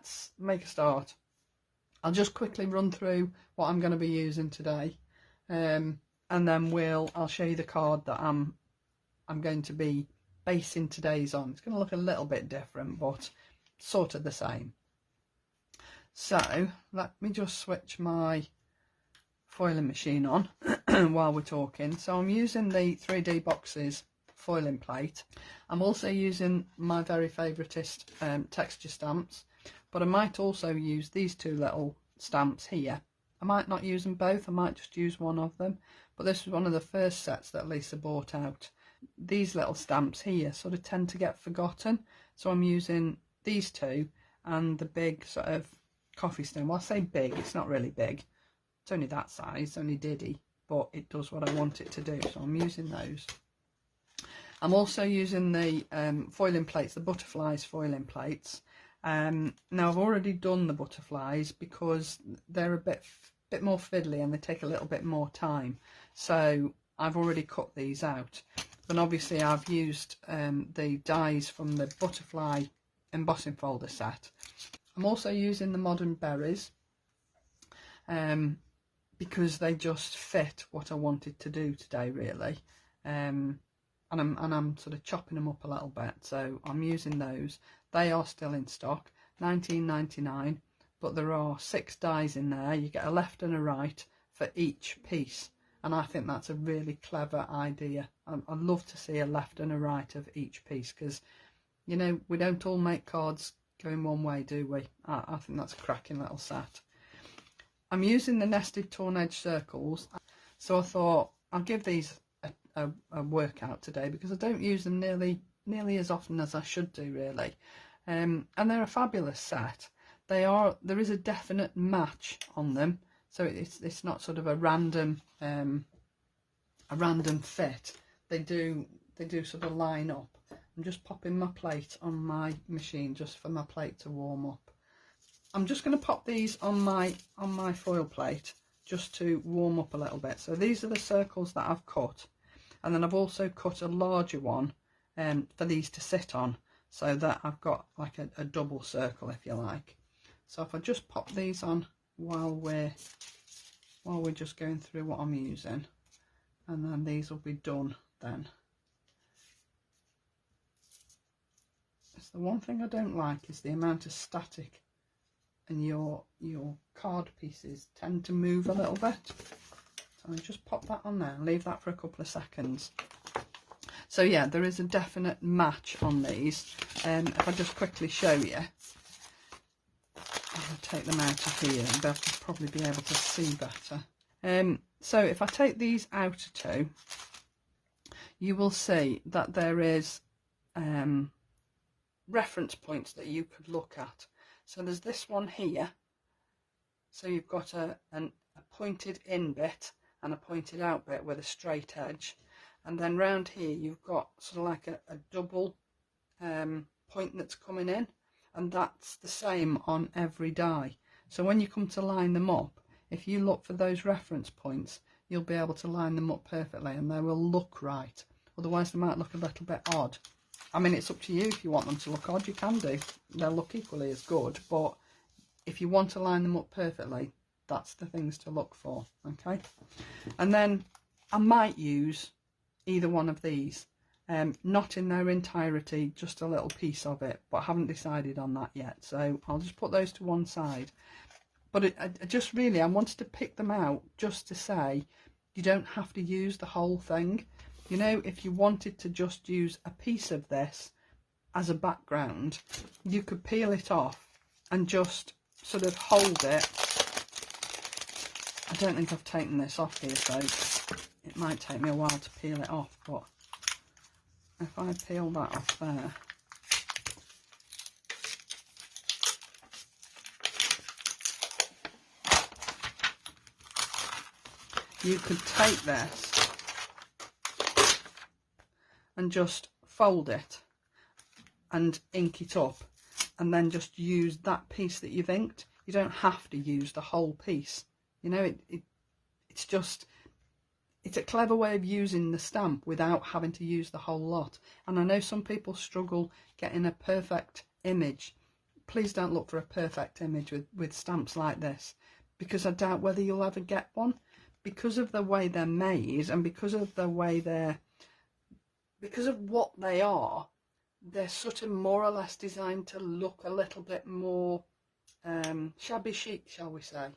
let's make a start. I'll just quickly run through what I'm going to be using today, and then I'll show you the card that I'm going to be basing today's on. It's going to look a little bit different, but sort of the same. So let me just switch my foiling machine on while we're talking. So I'm using the 3D Boxes foiling plate. I'm also using my very favouriteest texture stamps, but I might also use these two little stamps here. I might not use them both, I might just use one of them, but this was one of the first sets that Lisa bought out. These little stamps here sort of tend to get forgotten, so I'm using these two and the big sort of coffee stain. Well, I say big, it's not really big, it's only that size, only diddy, but it does what I want it to do, so I'm using those. I'm also using the foiling plates, the Butterflies foiling plates. Now I've already done the butterflies because they're a bit more fiddly and they take a little bit more time, so I've already cut these out. Then obviously I've used the dies from the butterfly embossing folder set. I'm also using the modern berries because they just fit what I wanted to do today, really. And I'm sort of chopping them up a little bit, so I'm using those. They are still in stock, $19.99, but there are 6 dies in there. You get a left and a right for each piece, and I think that's a really clever idea. I'd love to see a left and a right of each piece, because, you know, we don't all make cards going one way, do we? I think that's a cracking little set. I'm using the nested torn edge circles, so I thought I'll give these a workout today, because I don't use them nearly as often as I should do, really. And they're a fabulous set. There is a definite match on them, so it's not sort of a random fit. They do sort of line up. I'm just popping my plate on my machine just for my plate to warm up. I'm just going to pop these on my foil plate just to warm up a little bit. So these are the circles that I've cut, and then I've also cut a larger one for these to sit on, so that I've got like a double circle, if you like. So if I just pop these on while we're just going through what I'm using, and then these will be done then. It's the one thing I don't like, is the amount of static, and your card pieces tend to move a little bit. So I'll just pop that on there and leave that for a couple of seconds. So yeah, there is a definite match on these. If I just quickly show you, I'll take them out of here and they'll probably be able to see better. So if I take these out two, you will see that there is reference points that you could look at. So there's this one here, so you've got a pointed in bit and a pointed out bit with a straight edge, and then round here you've got sort of like a double point that's coming in, and that's the same on every die. So when you come to line them up, if you look for those reference points, you'll be able to line them up perfectly and they will look right. Otherwise they might look a little bit odd. I mean, it's up to you. If you want them to look odd, you can do. They'll look equally as good, but if you want to line them up perfectly, that's the things to look for, okay? And then I might use either one of these, not in their entirety, just a little piece of it, but I haven't decided on that yet, so I'll just put those to one side. But I wanted to pick them out just to say you don't have to use the whole thing. You know, if you wanted to just use a piece of this as a background, you could peel it off and just sort of hold it. I don't think I've taken this off here, so it might take me a while to peel it off, but if I peel that off there, you could take this and just fold it and ink it up, and then just use that piece that you've inked. You don't have to use the whole piece. You know, it's a clever way of using the stamp without having to use the whole lot. And I know some people struggle getting a perfect image please don't look for a perfect image with stamps like this, because I doubt whether you'll ever get one, because of the way they're made and because of the way because of what they are. They're sort of more or less designed to look a little bit more shabby chic, shall we say.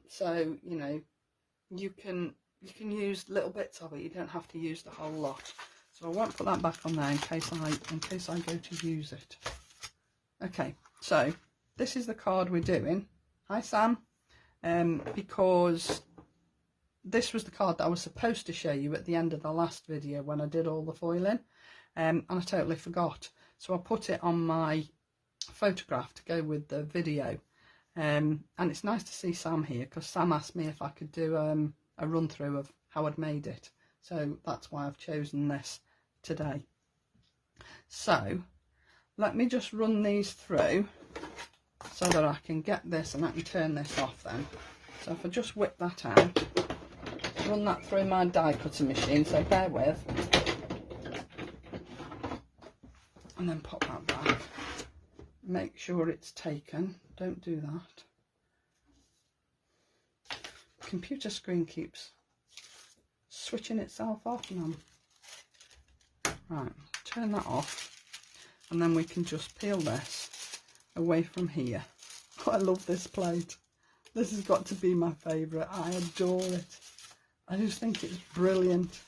So, you know, you can use little bits of it. You don't have to use the whole lot. So I won't put that back on there in case I go to use it. Okay, so this is the card we're doing. Hi Sam. Because this was the card that I was supposed to show you at the end of the last video when I did all the foiling, and I totally forgot. So I put it on my photograph to go with the video, and it's nice to see Sam here because Sam asked me if I could do a run through of how I'd made it, so that's why I've chosen this today. So let me just run these through so that I can get this and I can turn this off then. So if I just whip that out, run that through my die cutting machine, so bear with, and then pop that back. Make sure it's taken, don't do that. Computer screen keeps switching itself off and on. Right, turn that off, and then we can just peel this away from here. Oh, I love this plate. This has got to be my favourite. I adore it. I just think it's brilliant.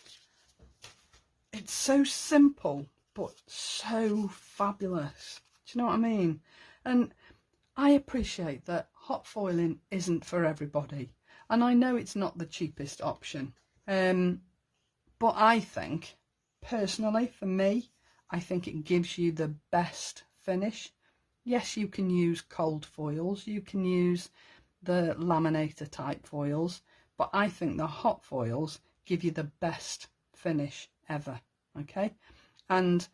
It's so simple, but so fabulous. Do you know what I mean? And I appreciate that hot foiling isn't for everybody. And I know it's not the cheapest option. But I think, personally, for me, I think it gives you the best finish. Yes, you can use cold foils. You can use the laminator type foils. But I think the hot foils give you the best finish ever, okay? And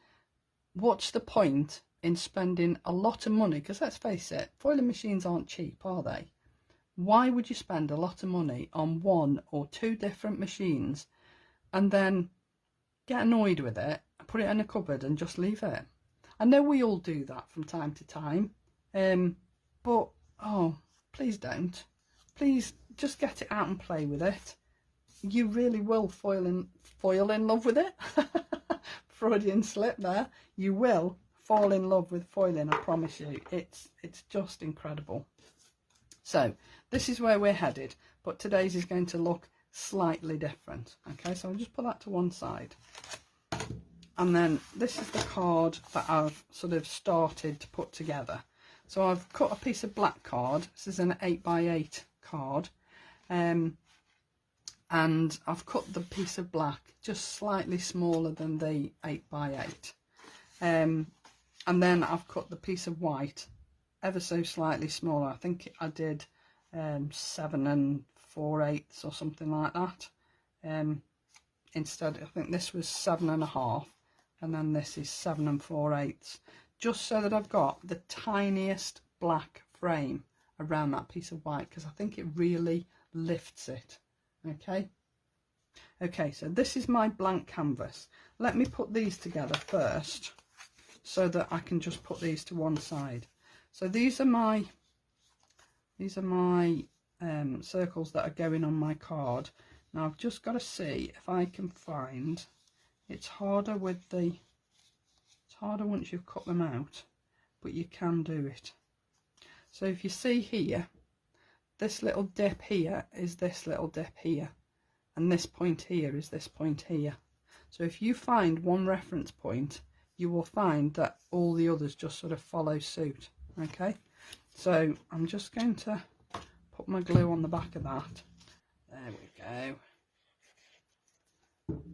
what's the point in spending a lot of money? Because let's face it, foiling machines aren't cheap, are they? Why would you spend a lot of money on one or two different machines and then get annoyed with it, put it in a cupboard and just leave it? I know we all do that from time to time, but oh, please don't. Please just get it out and play with it. You really will fall in love with it. Freudian slip there. You will fall in love with foiling, I promise you. It's just incredible. So this is where we're headed, but today's is going to look slightly different. Okay, so I'll just put that to one side. And then this is the card that I've sort of started to put together. So I've cut a piece of black card. This is an 8x8 card. And I've cut the piece of black just slightly smaller than the 8x8. And then I've cut the piece of white ever so slightly smaller. I think I did 7 4/8 or something like that. Instead, I think this was 7.5, and then this is 7 4/8, just so that I've got the tiniest black frame around that piece of white, because I think it really lifts it. Okay, so this is my blank canvas. Let me put these together first so that I can just put these to one side. So these are my circles that are going on my card. Now I've just got to see if I can find, it's harder once you've cut them out, but you can do it. So if you see here, this little dip here is this little dip here, and this point here is this point here. So if you find one reference point, you will find that all the others just sort of follow suit. Okay, so I'm just going to put my glue on the back of that. There we go.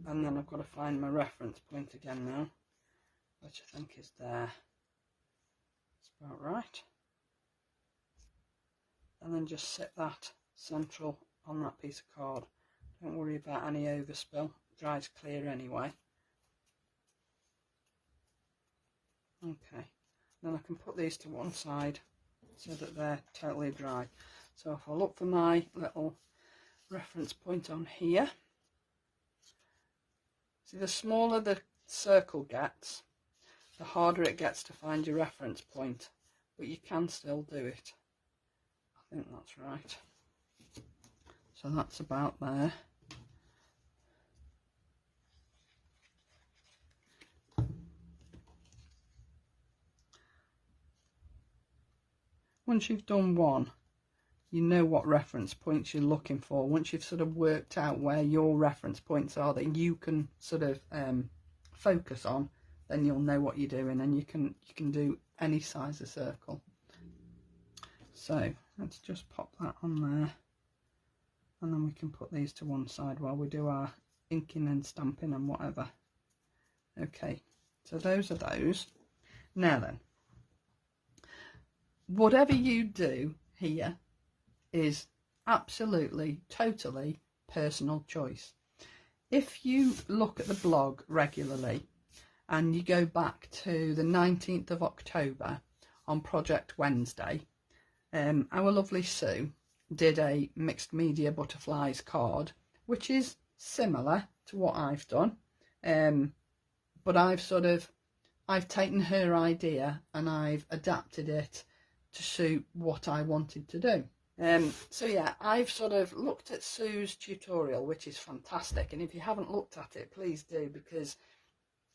And then I've got to find my reference point again now, which I think is there. That's about right. And then just set that central on that piece of card. Don't worry about any overspill, it dries clear anyway. Okay, then I can put these to one side so that they're totally dry. So if I look for my little reference point on here, see, the smaller the circle gets, the harder it gets to find your reference point. but you can still do it. I think that's right. So that's about there. Once you've done one, you know what reference points you're looking for. Once you've sort of worked out where your reference points are that you can sort of focus on, then you'll know what you're doing, and you can do any size of circle. So let's just pop that on there, and then we can put these to one side while we do our inking and stamping and whatever. Okay, so those are those. Now then, whatever you do here is absolutely, totally personal choice. If you look at the blog regularly and you go back to the 19th of October on Project Wednesday, our lovely Sue did a mixed media butterflies card, which is similar to what I've done, but I've taken her idea and I've adapted it to suit what I wanted to do. So yeah, I've sort of looked at Sue's tutorial, which is fantastic, and if you haven't looked at it, please do, because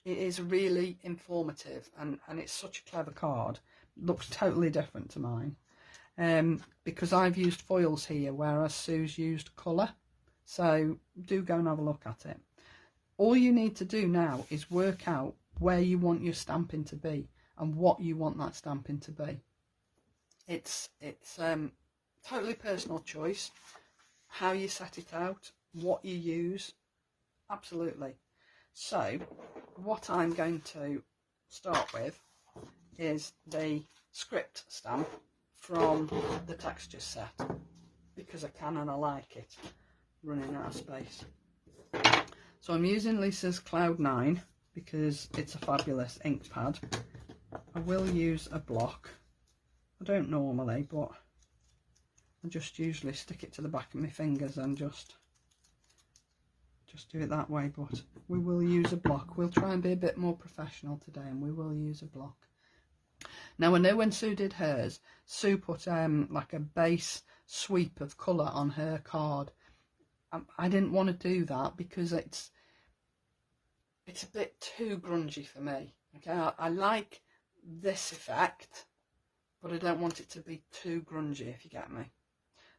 it is really informative, and it's such a clever card. It looks totally different to mine, because I've used foils here, whereas Sue's used colour. So do go and have a look at it. All you need to do now is work out where you want your stamping to be and what you want that stamping to be. It's totally personal choice, how you set it out, what you use, absolutely. So what I'm going to start with is the script stamp from the texture set, because I can and I like it, running out of space. So I'm using Lisa's Cloud 9 because it's a fabulous ink pad. I will use a block. I don't normally, but I just usually stick it to the back of my fingers and just do it that way, but we will use a block. We'll try and be a bit more professional today, and we will use a block. Now, I know when Sue did hers, Sue put like a base sweep of colour on her card. I didn't want to do that because it's a bit too grungy for me. Okay, I like this effect, but I don't want it to be too grungy, if you get me.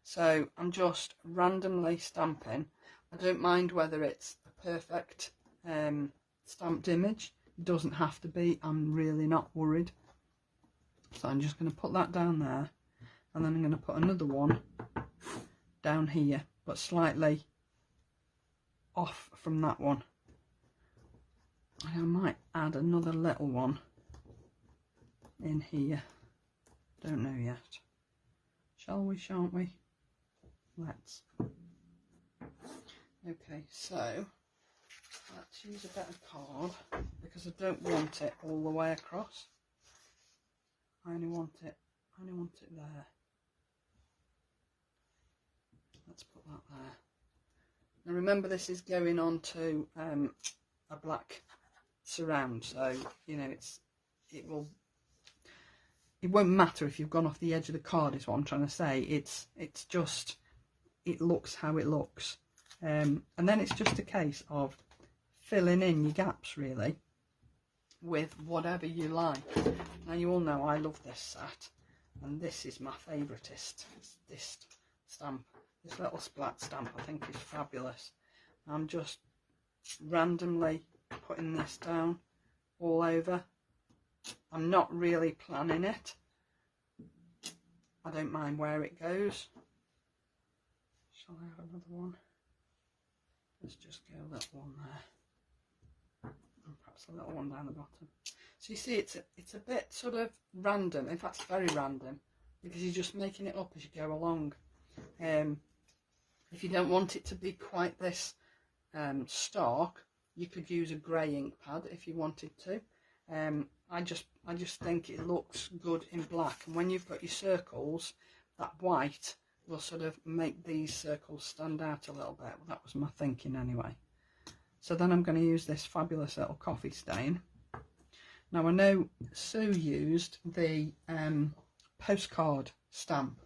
So I'm just randomly stamping. I don't mind whether it's a perfect stamped image. It doesn't have to be. I'm really not worried. So I'm just going to put that down there, and then I'm going to put another one down here, but slightly off from that one. And I might add another little one in here. Don't know yet. Shall we, shan't we? Let's. Okay, so let's use a better card because I don't want it all the way across. I only want it there. Let's put that there. Now remember, this is going on to a black surround, so you know it won't matter if you've gone off the edge of the card, is what I'm trying to say. It's just, it looks how it looks, and then it's just a case of filling in your gaps really with whatever you like. Now you all know I love this set, and this is my favouriteest. It's this stamp, this little splat stamp. I think is fabulous. I'm just randomly putting this down all over. I'm not really planning it. I don't mind where it goes. Shall I have another one? Let's just go that one there, and perhaps a little one down the bottom. So you see, it's a bit sort of random. In fact, it's very random because you're just making it up as you go along. If you don't want it to be quite this stark, you could use a grey ink pad if you wanted to. I just think it looks good in black, and when you've got your circles, that white will sort of make these circles stand out a little bit. Well, that was my thinking anyway. So then I'm going to use this fabulous little coffee stain. Now I know Sue used the postcard stamp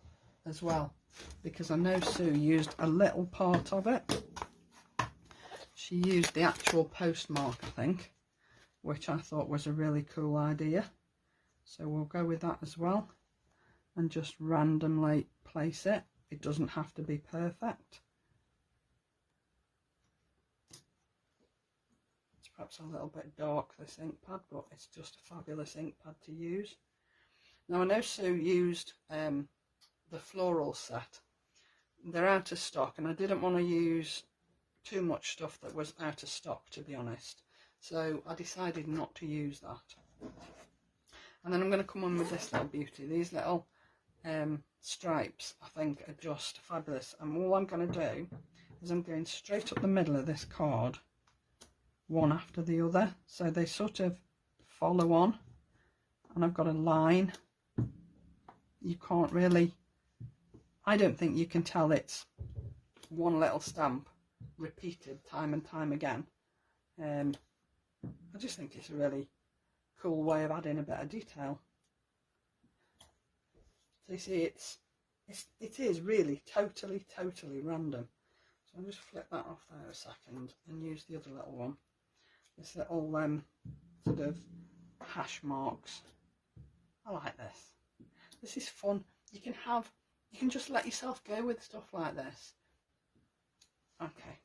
as well, because I know Sue used a little part of it. She used the actual postmark, I think, which I thought was a really cool idea. So we'll go with that as well and just randomly place it. It doesn't have to be perfect. It's perhaps a little bit dark, this ink pad, but it's just a fabulous ink pad to use. Now I know Sue used the floral set. They're out of stock, and I didn't want to use too much stuff that was out of stock, to be honest. So I decided not to use that. And then I'm going to come on with this little beauty. These little stripes, I think, are just fabulous. And all I'm going to do is I'm going straight up the middle of this card, one after the other, so they sort of follow on. And I've got a line. You can't really, I don't think you can tell it's one little stamp repeated time and time again. I just think it's a really cool way of adding a bit of detail. So you see, it is really totally random. So I'll just flip that off there a second and use the other little one. This little sort of hash marks. I like this. This is fun. You can just let yourself go with stuff like this. Okay,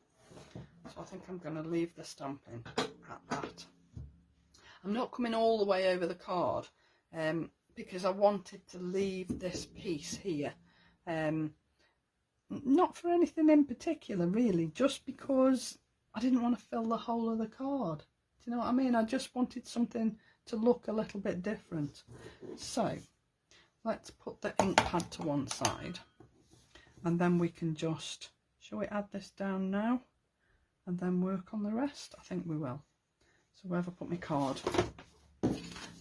so I think I'm going to leave the stamping at that. I'm not coming all the way over the card because I wanted to leave this piece here. Not for anything in particular, really, just because I didn't want to fill the whole of the card. Do you know what I mean? I just wanted something to look a little bit different. So let's put the ink pad to one side, and then we can just, shall we add this down now and then work on the rest? I think we will. So where have I put my card?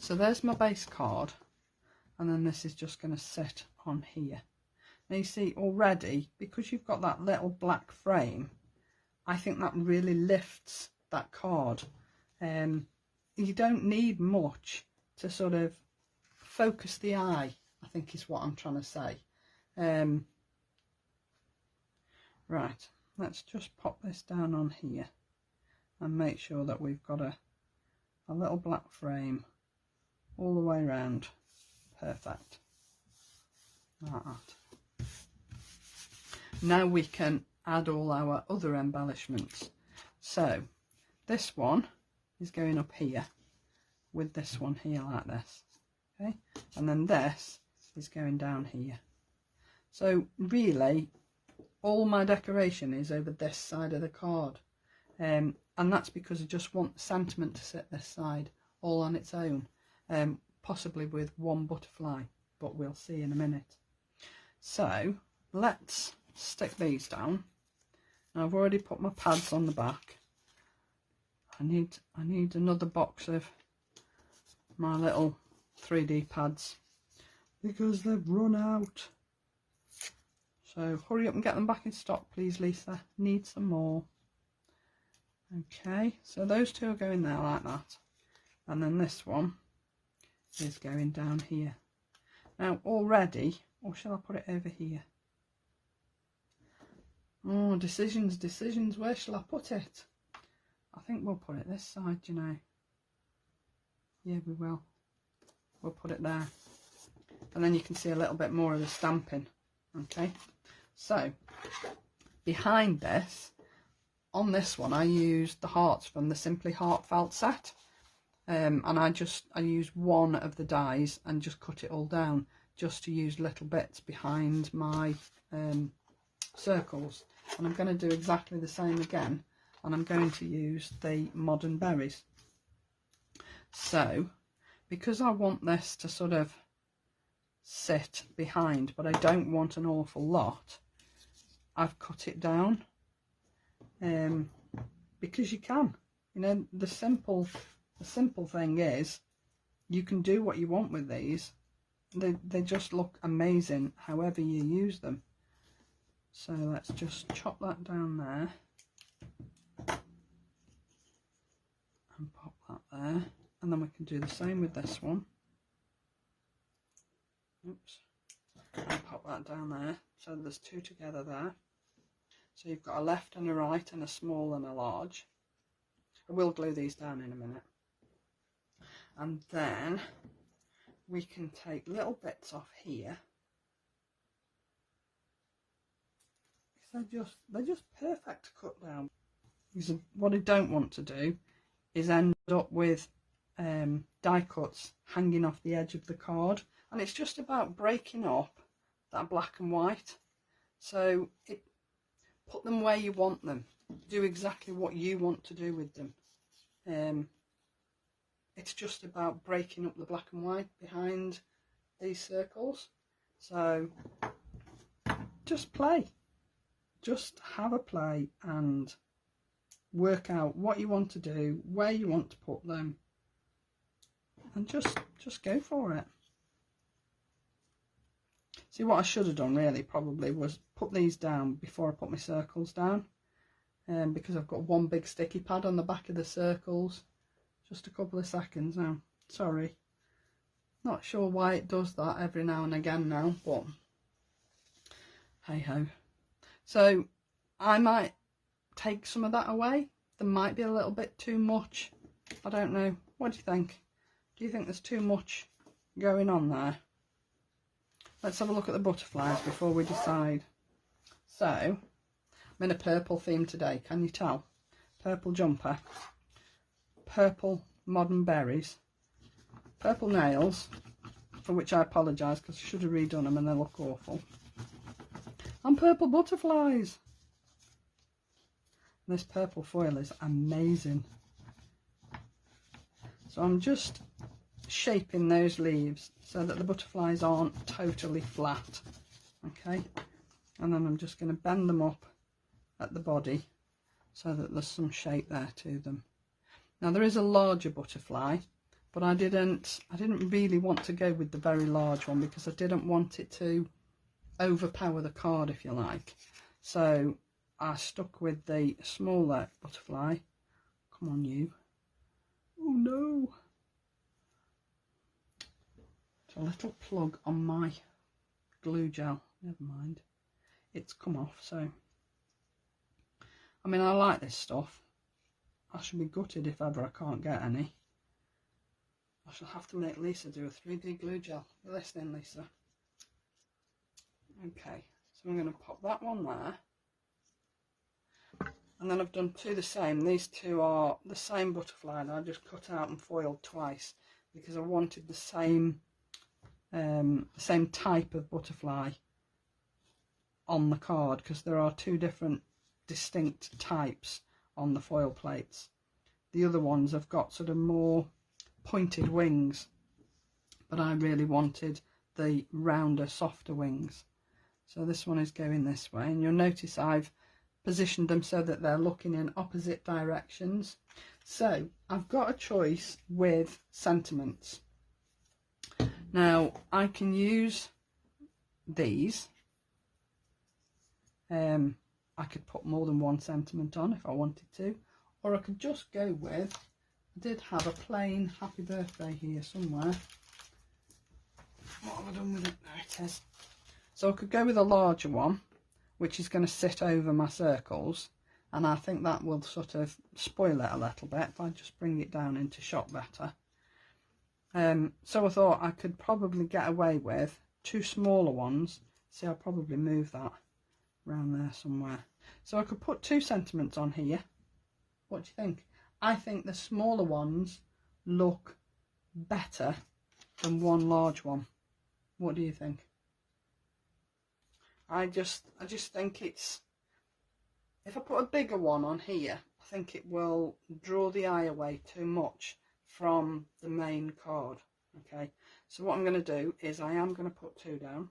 So there's my base card, and then this is just going to sit on here. Now you see already, because you've got that little black frame, I think that really lifts that card. You don't need much to sort of focus the eye, I think is what I'm trying to say. Right, let's just pop this down on here and make sure that we've got a little black frame all the way around. Perfect. Like that. Now we can add all our other embellishments. So this one is going up here with this one here like this. Okay, and then this is going down here. So really all my decoration is over this side of the card, and that's because I just want the sentiment to sit this side all on its own, possibly with one butterfly, but we'll see in a minute. So let's stick these down. Now I've already put my pads on the back. I need another box of my little 3D pads because they've run out. So hurry up and get them back in stock, please, Lisa. Need some more. Okay, so those two are going there like that. And then this one is going down here. Now already, or shall I put it over here? Oh, decisions. Where shall I put it? I think we'll put it this side, you know. Yeah, we will. We'll put it there. And then you can see a little bit more of the stamping. Okay. So, behind this, on this one, I used the hearts from the Simply Heartfelt set. And I used one of the dies and just cut it all down, just to use little bits behind my circles. And I'm going to do exactly the same again, and I'm going to use the modern berries. So because I want this to sort of sit behind, but I don't want an awful lot, I've cut it down, because you can, you know, the simple thing is you can do what you want with these. They just look amazing however you use them. So let's just chop that down there and pop that there, and then we can do the same with this one. Oops. I'll pop that down there. So there's two together there. So you've got a left and a right and a small and a large. I will glue these down in a minute. And then we can take little bits off here. They're just perfect to cut down. Because what I don't want to do is end up with die cuts hanging off the edge of the card, and it's just about breaking up that black and white. So put them where you want them, do exactly what you want to do with them. It's just about breaking up the black and white behind these circles. So just play, just have a play and work out what you want to do, where you want to put them, and just go for it. See, what I should have done really probably was put these down before I put my circles down, because I've got one big sticky pad on the back of the circles. Just a couple of seconds now, sorry, not sure why it does that every now and again now, but hey ho. So I might take some of that away. There might be a little bit too much, I don't know. What do you think? Do you think there's too much going on there? Let's have a look at the butterflies before we decide. So I'm in a purple theme today, can you tell? Purple jumper, purple modern berries, purple nails, for which I apologise because I should have redone them and they look awful, and purple butterflies. This purple foil is amazing. So I'm just shaping those leaves so that the butterflies aren't totally flat. Okay, and then I'm just going to bend them up at the body so that there's some shape there to them. Now there is a larger butterfly, but I didn't really want to go with the very large one because I didn't want it to overpower the card, if you like. So I stuck with the smaller butterfly. Come on, you. Oh no. It's a little plug on my glue gel. Never mind. It's come off, so. I mean, I like this stuff. I shall be gutted if ever I can't get any. I shall have to make Lisa do a 3D glue gel. You're listening, Lisa? Okay, so I'm going to pop that one there. And then I've done two the same. These two are the same butterfly, and I just cut out and foiled twice because I wanted the same type of butterfly on the card, because there are two different distinct types on the foil plates. The other ones have got sort of more pointed wings, but I really wanted the rounder, softer wings. So this one is going this way, and you'll notice I've positioned them so that they're looking in opposite directions. So I've got a choice with sentiments. Now I can use these. I could put more than one sentiment on if I wanted to, or I could just go with, I did have a plain happy birthday here somewhere. What have I done with it? There it is. So I could go with a larger one, which is going to sit over my circles, and I think that will sort of spoil it a little bit if I just bring it down into shot better. So I thought I could probably get away with two smaller ones. See, I'll probably move that around there somewhere. So I could put two sentiments on here. What do you think? I think the smaller ones look better than one large one. What do you think? I just think it's, if I put a bigger one on here, I think it will draw the eye away too much from the main card. Okay, so what I'm going to do is I am going to put two down.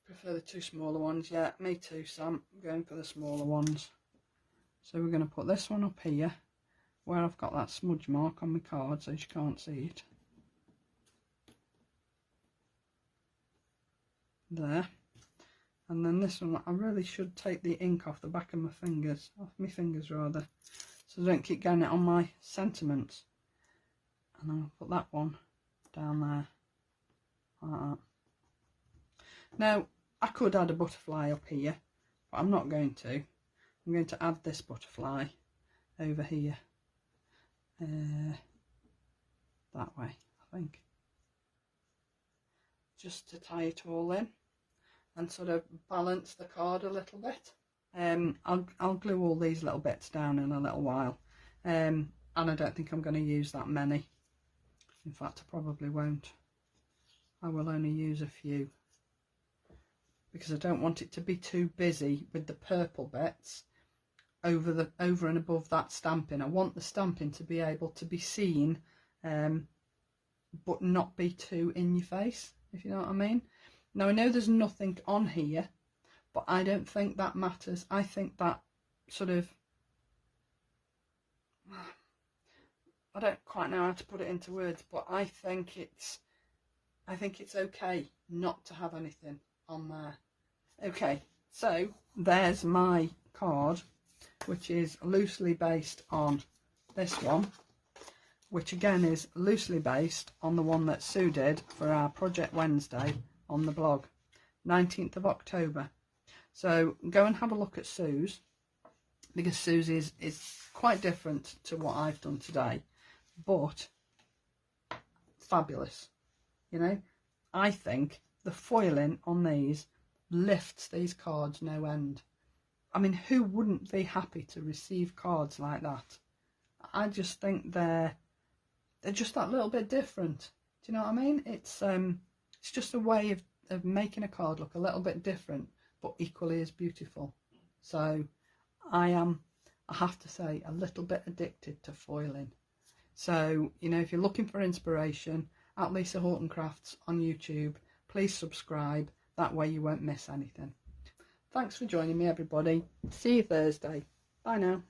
Prefer the two smaller ones. Yeah, me too, Sam. I'm going for the smaller ones. So we're going to put this one up here where I've got that smudge mark on my card so you can't see it. There. And then this one, I really should take the ink off the back of my fingers, rather, so I don't keep getting it on my sentiments. And I'll put that one down there. like that. Now, I could add a butterfly up here, but I'm not going to. I'm going to add this butterfly over here, that way, I think, just to tie it all in and sort of balance the card a little bit. I'll glue all these little bits down in a little while, and I don't think I'm going to use that many. In fact, I probably won't. I will only use a few, because I don't want it to be too busy with the purple bits over and above that stamping. I want the stamping to be able to be seen, but not be too in your face, if you know what I mean. Now, I know there's nothing on here, but I don't think that matters. I think that sort of, I don't quite know how to put it into words, but I think it's okay not to have anything on there. Okay, so there's my card, which is loosely based on this one, which again is loosely based on the one that Sue did for our Project Wednesday on the blog, 19th of October. So go and have a look at Sue's, because Sue's is quite different to what I've done today, but fabulous. You know, I think the foiling on these lifts these cards no end. I mean, who wouldn't be happy to receive cards like that? I just think they're just that little bit different. Do you know what I mean? It's just a way of making a card look a little bit different, but equally as beautiful. So I have to say, a little bit addicted to foiling. So, you know, if you're looking for inspiration, at Lisa Horton Crafts on YouTube, please subscribe. That way you won't miss anything. Thanks for joining me, everybody. See you Thursday. Bye now.